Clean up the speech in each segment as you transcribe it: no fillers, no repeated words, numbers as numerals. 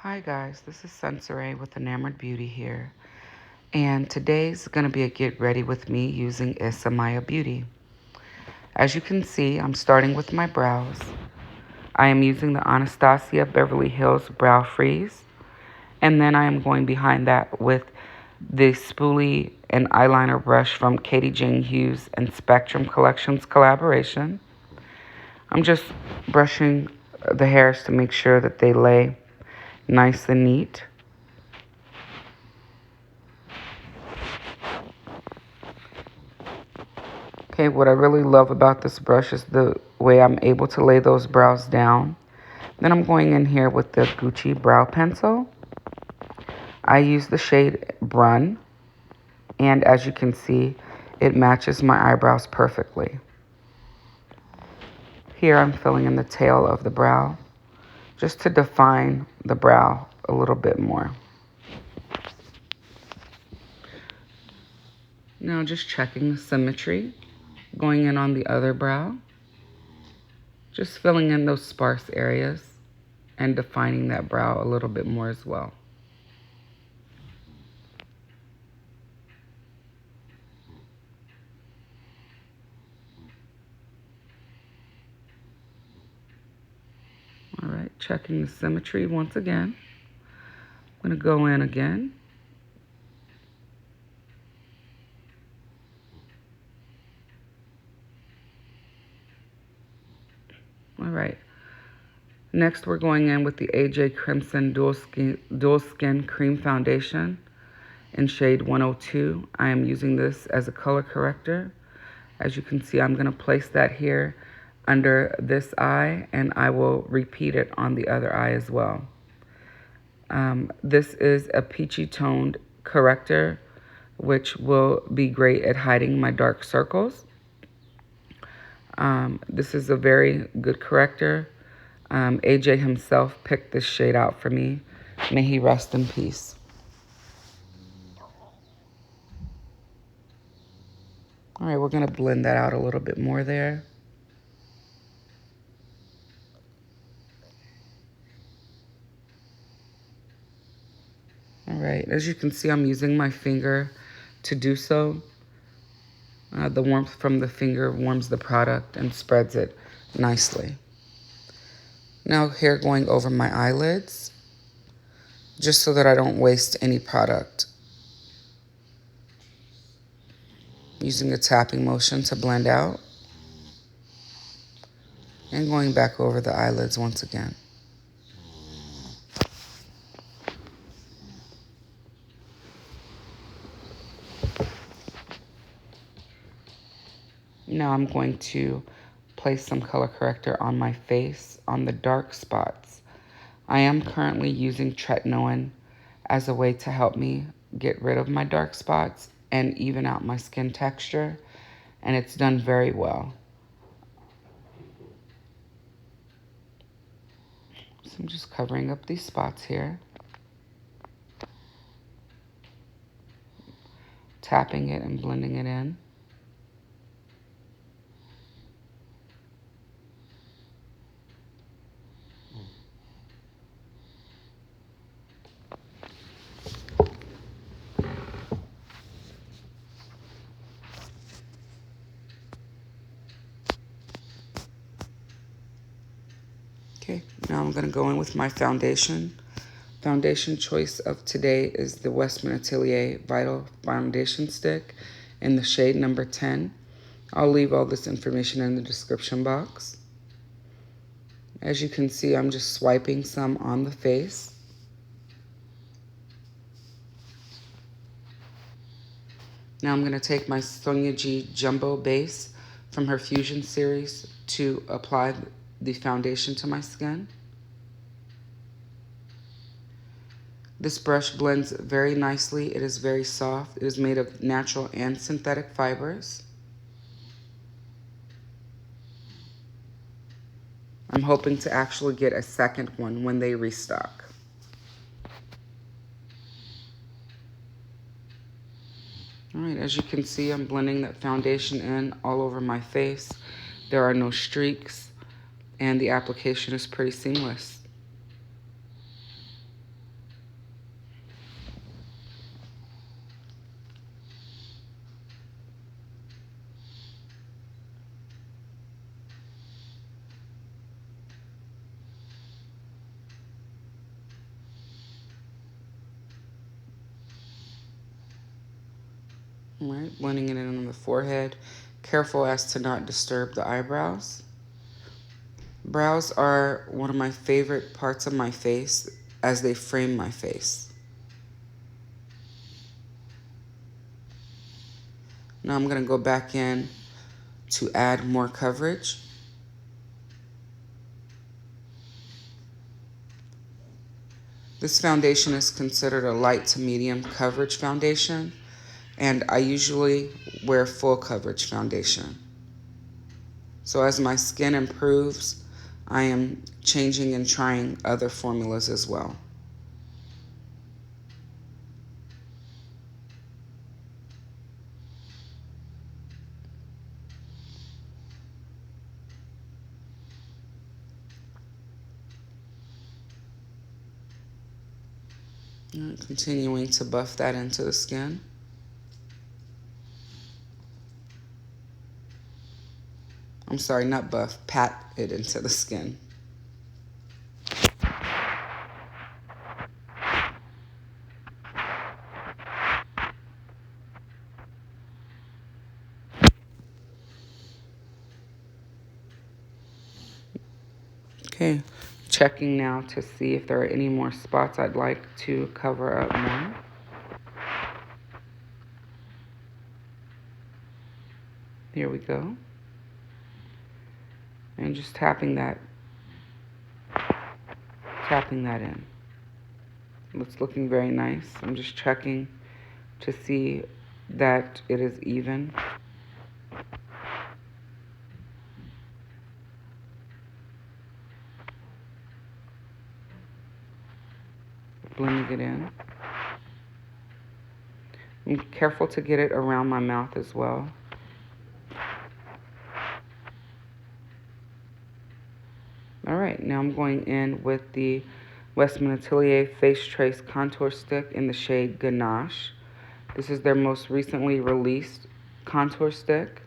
Hi guys, this is Sensoray with Enamored Beauty here, and today's going to be a get ready with me using Isamaya Beauty. As you can see, I'm starting with my brows. I am using the Anastasia Beverly Hills Brow Freeze, and then I am going behind that with the spoolie and eyeliner brush from Katie Jane Hughes and Spectrum Collections collaboration. I'm just brushing the hairs to make sure that they lay nice and neat. Okay, what I really love about this brush is the way I'm able to lay those brows down. Then I'm going in here with the Gucci brow pencil. I use the shade Brun, and as you can see, it matches my eyebrows perfectly. Here I'm filling in the tail of the brow, just to define the brow a little bit more. Now just checking the symmetry, going in on the other brow, just filling in those sparse areas and defining that brow a little bit more as well. All right, checking the symmetry once again. I'm going to go in again. All right. Next, we're going in with the AJ Crimson Dual Skin Cream Foundation in shade 102. I am using this as a color corrector. As you can see, I'm going to place that here under this eye, and I will repeat it on the other eye as well. This is a peachy toned corrector, which will be great at hiding my dark circles. This is a very good corrector. AJ himself picked this shade out for me. May he rest in peace. All right, we're going to blend that out a little bit more there. All right, as you can see, I'm using my finger to do so. The warmth from the finger warms the product and spreads it nicely. Now here going over my eyelids, just so that I don't waste any product. Using a tapping motion to blend out. And going back over the eyelids once again. Now I'm going to place some color corrector on my face on the dark spots. I am currently using tretinoin as a way to help me get rid of my dark spots and even out my skin texture, and it's done very well. So I'm just covering up these spots here, tapping it and blending it in. Okay, now I'm going to go in with my foundation. Foundation choice of today is the Westman Atelier Vital Foundation Stick in the shade number 10. I'll leave all this information in the description box. As you can see, I'm just swiping some on the face. Now I'm going to take my Sonia G Jumbo Base from her Fusion series to apply the foundation to my skin. This brush blends very nicely. It is very soft. It is made of natural and synthetic fibers. I'm hoping to actually get a second one when they restock. All right, as you can see, I'm blending that foundation in all over my face. There are no streaks, and the application is pretty seamless. All right, blending it in on the forehead. Careful as to not disturb the eyebrows. Brows are one of my favorite parts of my face as they frame my face. Now I'm going to go back in to add more coverage. This foundation is considered a light to medium coverage foundation, and I usually wear full coverage foundation. So as my skin improves, I am changing and trying other formulas as well. Continuing to buff that into the skin. I'm sorry, not buff, pat it into the skin. Okay, checking now to see if there are any more spots I'd like to cover up more. Here we go. And just tapping that in. It's looking very nice. I'm just checking to see that it is even. Blending it in. I'm careful to get it around my mouth as well. All right, now I'm going in with the Westman Atelier Face Trace Contour Stick in the shade Ganache. This is their most recently released contour stick.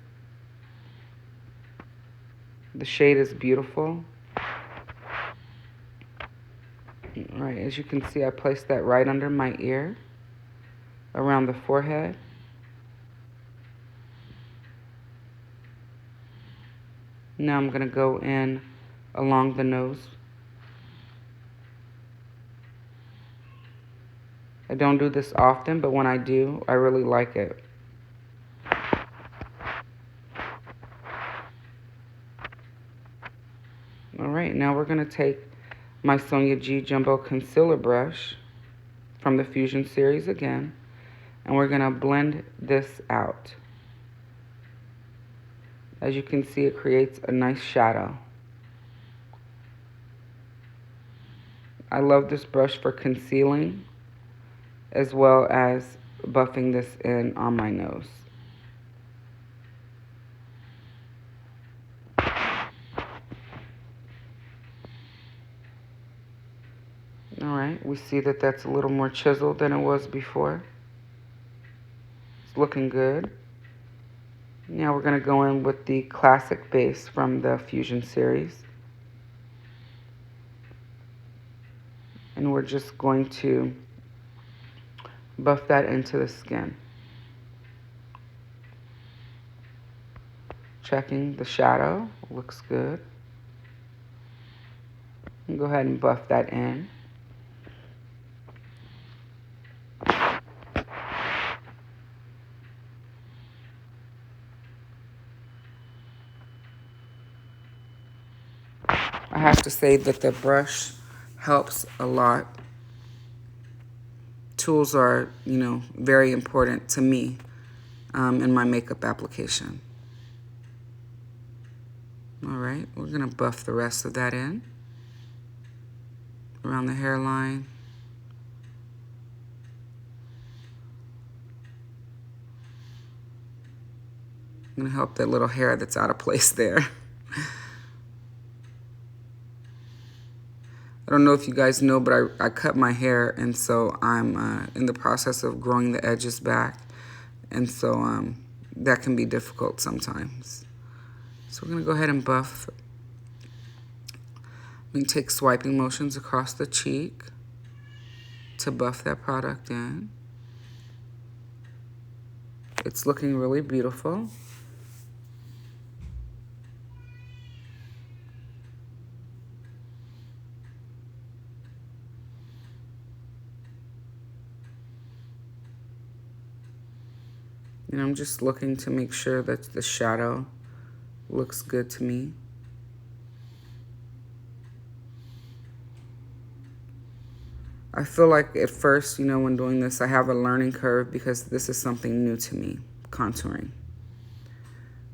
The shade is beautiful. All right, as you can see, I placed that right under my ear, around the forehead. Now I'm going to go in along the nose. I don't do this often, but when I do, I really like it. All right, now we're going to take my Sonia G Jumbo Concealer Brush from the Fusion series again, and we're going to blend this out. As you can see, it creates a nice shadow. I love this brush for concealing as well as buffing this in on my nose. All right, we see that that's a little more chiseled than it was before. It's looking good. Now we're going to go in with the classic base from the Fusion series. And we're just going to buff that into the skin. Checking the shadow, looks good. And go ahead and buff that in. I have to say that the brush helps a lot. Tools are, very important to me in my makeup application. All right, we're going to buff the rest of that in around the hairline. I'm going to help that little hair that's out of place there. I don't know if you guys know, but I cut my hair, and so I'm in the process of growing the edges back. And so that can be difficult sometimes. So we're going to go ahead and buff. I'm going to take swiping motions across the cheek to buff that product in. It's looking really beautiful. And I'm just looking to make sure that the shadow looks good to me. I feel like at first, you know, when doing this, I have a learning curve because this is something new to me, contouring.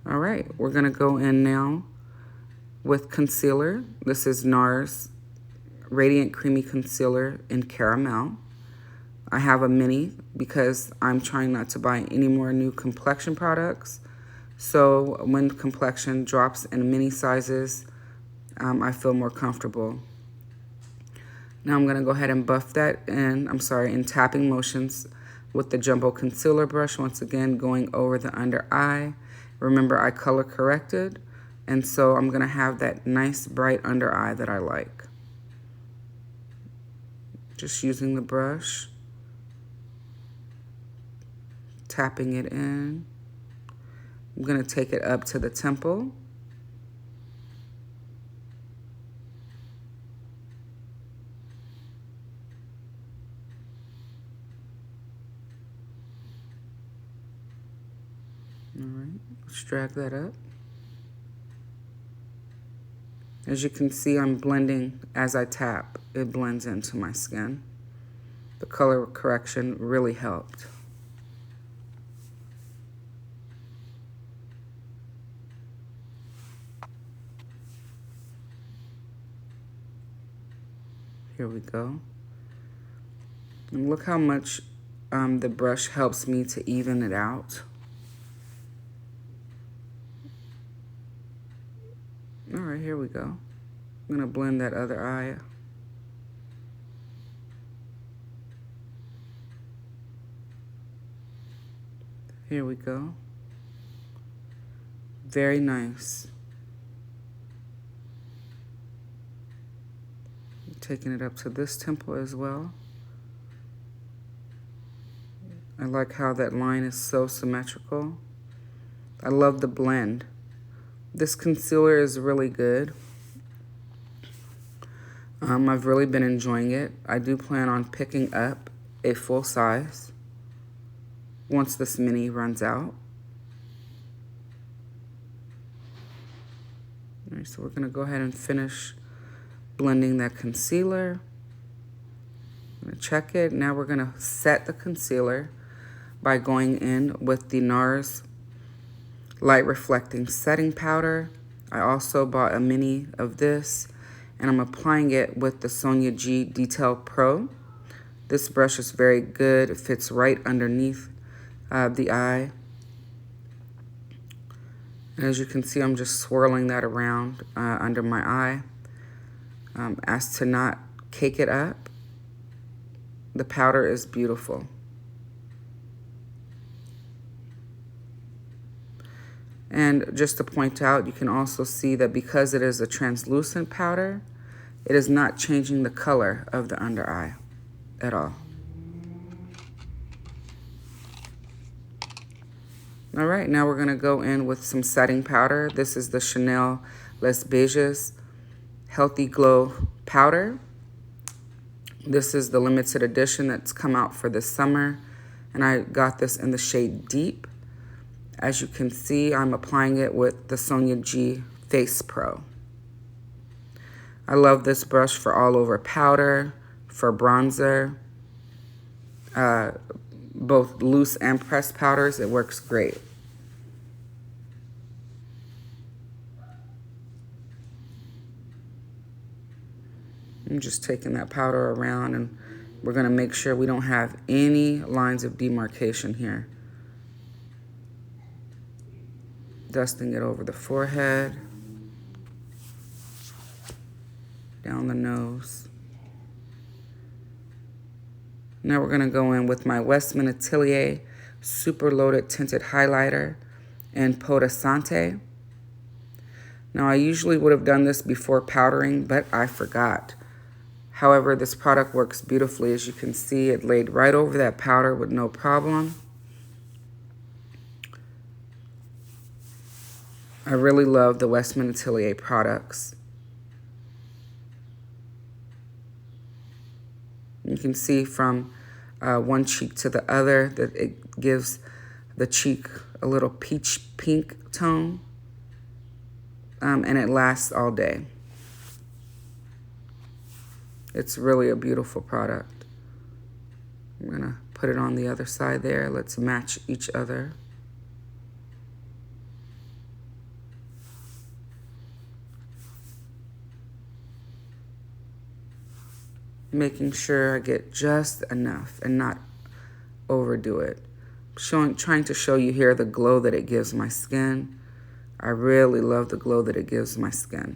All right, we're gonna go in now with concealer. This is NARS Radiant Creamy Concealer in Caramel. I have a mini because I'm trying not to buy any more new complexion products. So when complexion drops in mini sizes, I feel more comfortable. Now I'm gonna go ahead and buff that in tapping motions with the jumbo concealer brush. Once again, going over the under eye. Remember, I color corrected, and so I'm gonna have that nice bright under eye that I like. Just using the brush, tapping it in. I'm gonna take it up to the temple. All right, let's drag that up. As you can see, I'm blending as I tap. It blends into my skin. The color correction really helped. Here we go. And look how much the brush helps me to even it out. All right, here we go. I'm gonna blend that other eye. Here we go. Very nice. Taking it up to this temple as well. I like how that line is so symmetrical. I love the blend. This concealer is really good. I've really been enjoying it. I do plan on picking up a full size once this mini runs out. All right, so we're gonna go ahead and finish blending that concealer. I'm gonna check it. Now we're gonna set the concealer by going in with the NARS Light Reflecting Setting Powder. I also bought a mini of this, and I'm applying it with the Sonia G Detail Pro. This brush is very good. It fits right underneath the eye. And as you can see, I'm just swirling that around under my eye as to not cake it up. The powder is beautiful. And just to point out, you can also see that because it is a translucent powder, it is not changing the color of the under eye at all. All right, now we're gonna go in with some setting powder. This is the Chanel Les Beiges Healthy Glow Powder. This is the limited edition that's come out for this summer, and I got this in the shade Deep. As you can see, I'm applying it with the Sonia G Face Pro. I love this brush for all over powder, for bronzer, both loose and pressed powders. It works great. I'm just taking that powder around, and we're gonna make sure we don't have any lines of demarcation here. Dusting it over the forehead, down the nose. Now we're gonna go in with my Westman Atelier Super Loaded Tinted Highlighter in Peau de Santé. Now I usually would have done this before powdering, but I forgot. However, this product works beautifully. As you can see, it laid right over that powder with no problem. I really love the Westman Atelier products. You can see from one cheek to the other that it gives the cheek a little peach pink tone, and it lasts all day. It's really a beautiful product. I'm gonna put it on the other side there. Let's match each other. Making sure I get just enough and not overdo it. Trying to show you here the glow that it gives my skin. I really love the glow that it gives my skin.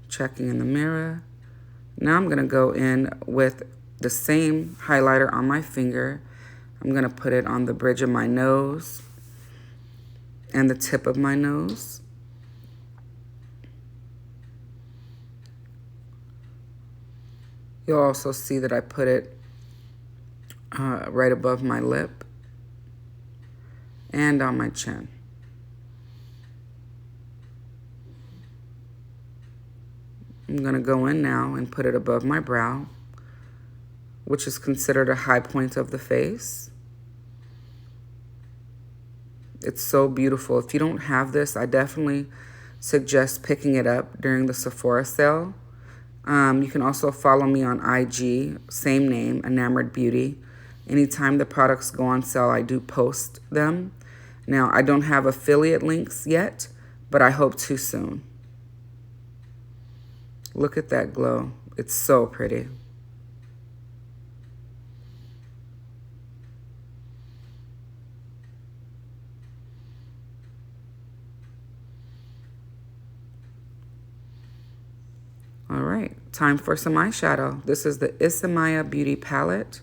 Checking in the mirror. Now I'm gonna go in with the same highlighter on my finger. I'm gonna put it on the bridge of my nose and the tip of my nose. You'll also see that I put it right above my lip and on my chin. I'm going to go in now and put it above my brow, which is considered a high point of the face. It's so beautiful. If you don't have this, I definitely suggest picking it up during the Sephora sale. You can also follow me on IG, same name, Enamored Beauty. Anytime the products go on sale, I do post them. Now, I don't have affiliate links yet, but I hope to soon. Look at that glow. It's so pretty. All right, time for some eyeshadow. This is the Isamaya Beauty palette.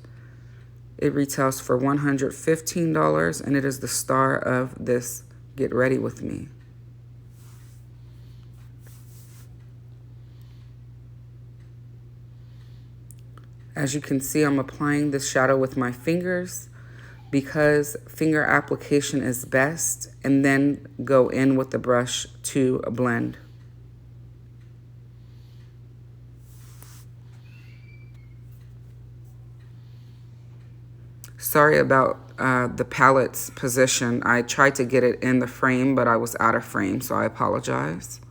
It retails for $115, and it is the star of this Get Ready With Me. As you can see, I'm applying this shadow with my fingers because finger application is best, and then go in with the brush to blend. Sorry about the palette's position. I tried to get it in the frame, but I was out of frame, so I apologize.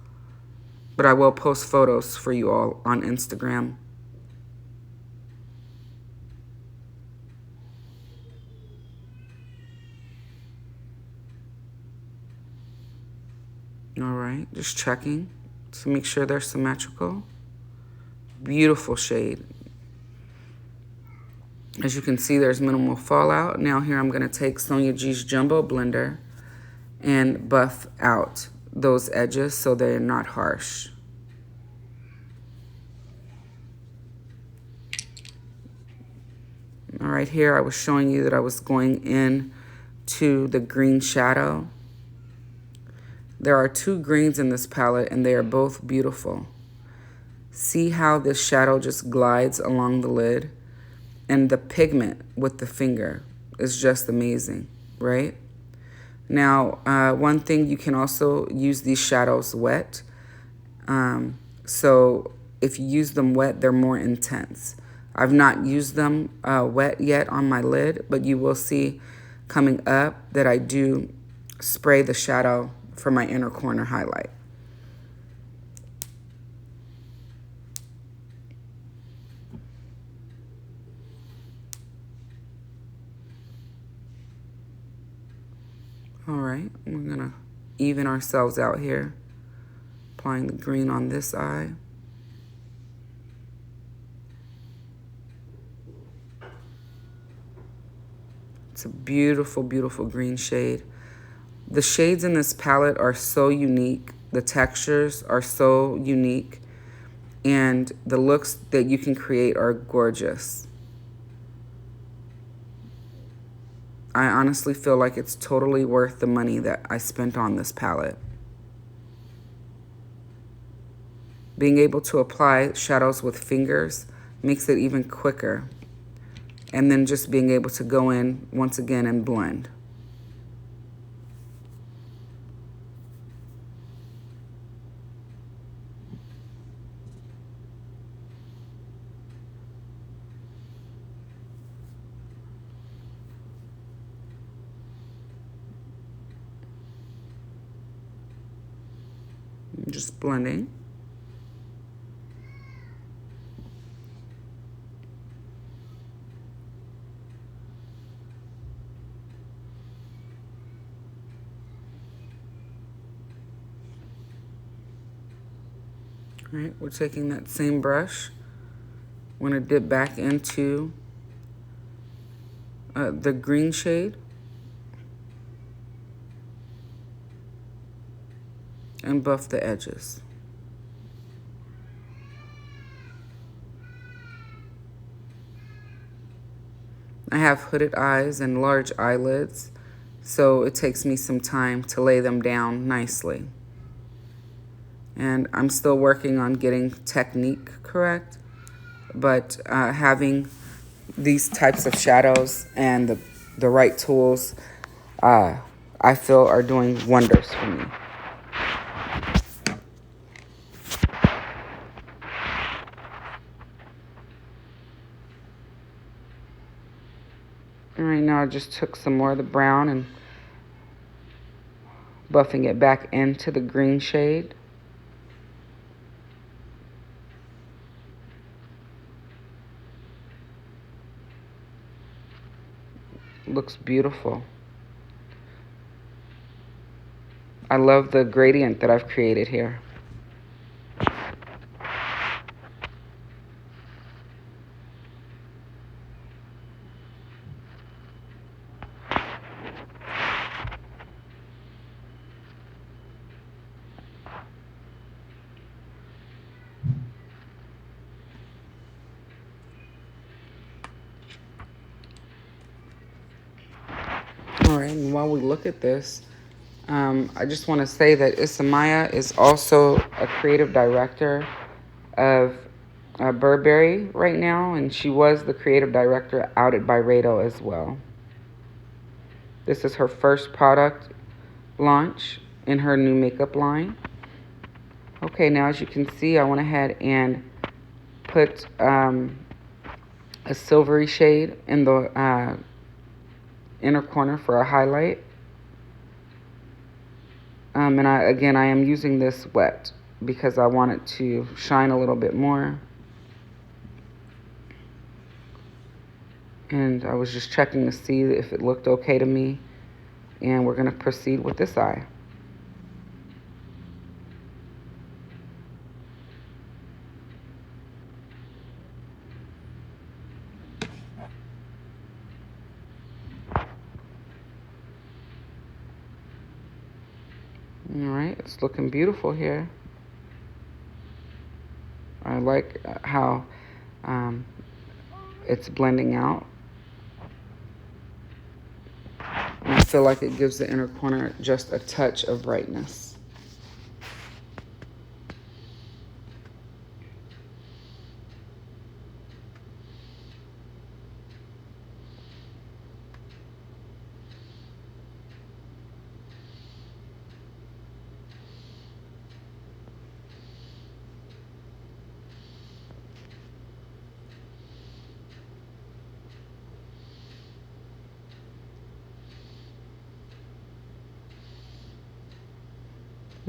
But I will post photos for you all on Instagram. All right, just checking to make sure they're symmetrical. Beautiful shade. As you can see, there's minimal fallout. Now here I'm gonna take Sonia G's Jumbo Blender and buff out those edges so they're not harsh. All right, here I was showing you that I was going in to the green shadow. There are two greens in this palette, and they are both beautiful. See how this shadow just glides along the lid? And the pigment with the finger is just amazing, right? Now, one thing, you can also use these shadows wet. So if you use them wet, they're more intense. I've not used them wet yet on my lid, but you will see coming up that I do spray the shadow for my inner corner highlight. All right, we're gonna even ourselves out here, applying the green on this eye. It's a beautiful, beautiful green shade. The shades in this palette are so unique. The textures are so unique, and the looks that you can create are gorgeous. I honestly feel like it's totally worth the money that I spent on this palette. Being able to apply shadows with fingers makes it even quicker. And then just being able to go in once again and blend. blending. All right, we're taking that same brush. We're going to dip back into the green shade and buff the edges. I have hooded eyes and large eyelids, so it takes me some time to lay them down nicely. And I'm still working on getting technique correct, but having these types of shadows and the right tools, I feel are doing wonders for me. And right now I just took some more of the brown and buffing it back into the green shade. Looks beautiful. I love the gradient that I've created here. All right, and while we look at this, I just want to say that Isamaya is also a creative director of Burberry right now, and she was the creative director out at Byredo as well. This is her first product launch in her new makeup line. Okay, now as you can see, I went ahead and put a silvery shade in the inner corner for a highlight. And I am using this wet because I want it to shine a little bit more. And I was just checking to see if it looked okay to me. And we're going to proceed with this eye. All right, it's looking beautiful here. I like how it's blending out. And I feel like it gives the inner corner just a touch of brightness.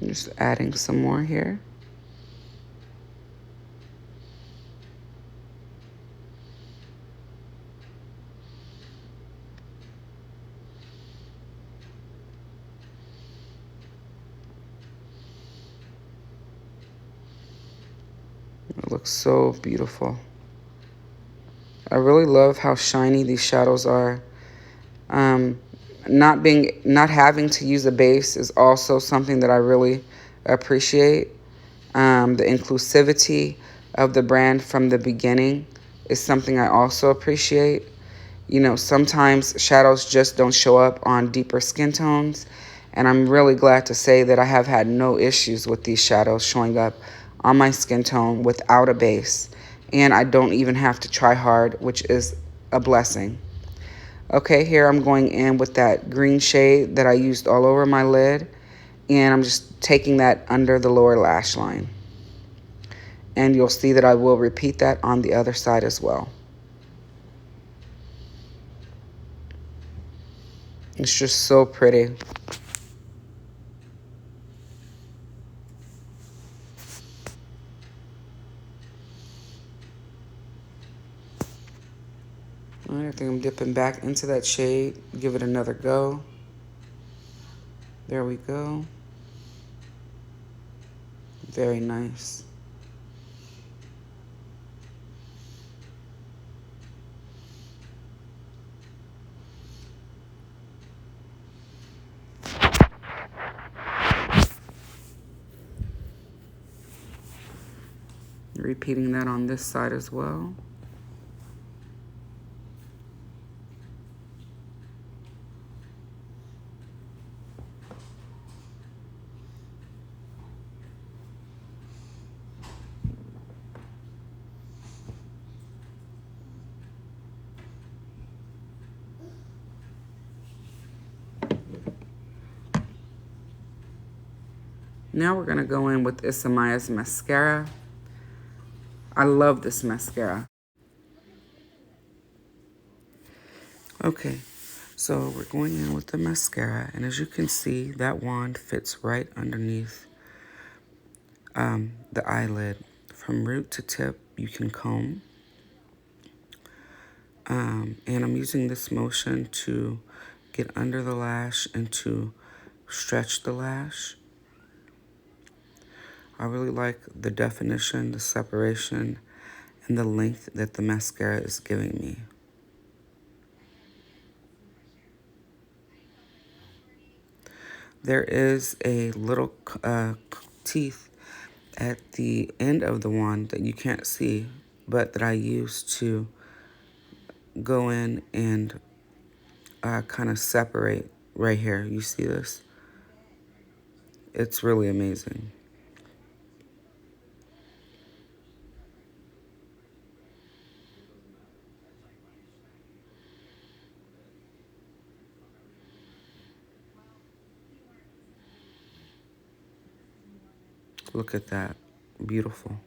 Just adding some more here. It looks so beautiful. I really love how shiny these shadows are. Not having to use a base is also something that I really appreciate. The inclusivity of the brand from the beginning is something I also appreciate. You know, sometimes shadows just don't show up on deeper skin tones, and I'm really glad to say that I have had no issues with these shadows showing up on my skin tone without a base, and I don't even have to try hard, which is a blessing. Okay, here I'm going in with that green shade that I used all over my lid, and I'm just taking that under the lower lash line. And you'll see that I will repeat that on the other side as well. It's just so pretty. All right, I think I'm dipping back into that shade. Give it another go. There we go. Very nice. Repeating that on this side as well. Now we're going to go in with Isamaya's mascara. I love this mascara. Okay, so we're going in with the mascara, and as you can see, that wand fits right underneath the eyelid. From root to tip, you can comb. And I'm using this motion to get under the lash and to stretch the lash. I really like the definition, the separation, and the length that the mascara is giving me. There is a little teeth at the end of the wand that you can't see, but that I use to go in and kind of separate right here. You see this? It's really amazing. Look at that. Beautiful.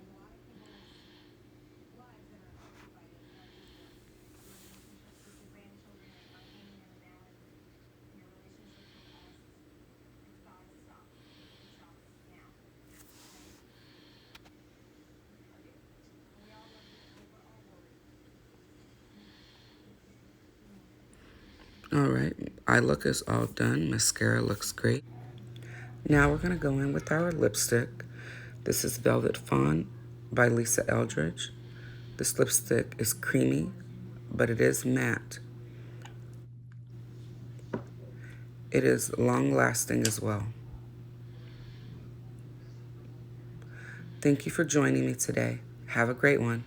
All right, eye look is all done. Mascara looks great. Now we're going to go in with our lipstick. This is Velvet Fawn by Lisa Eldridge. This lipstick is creamy, but it is matte. It is long-lasting as well. Thank you for joining me today. Have a great one.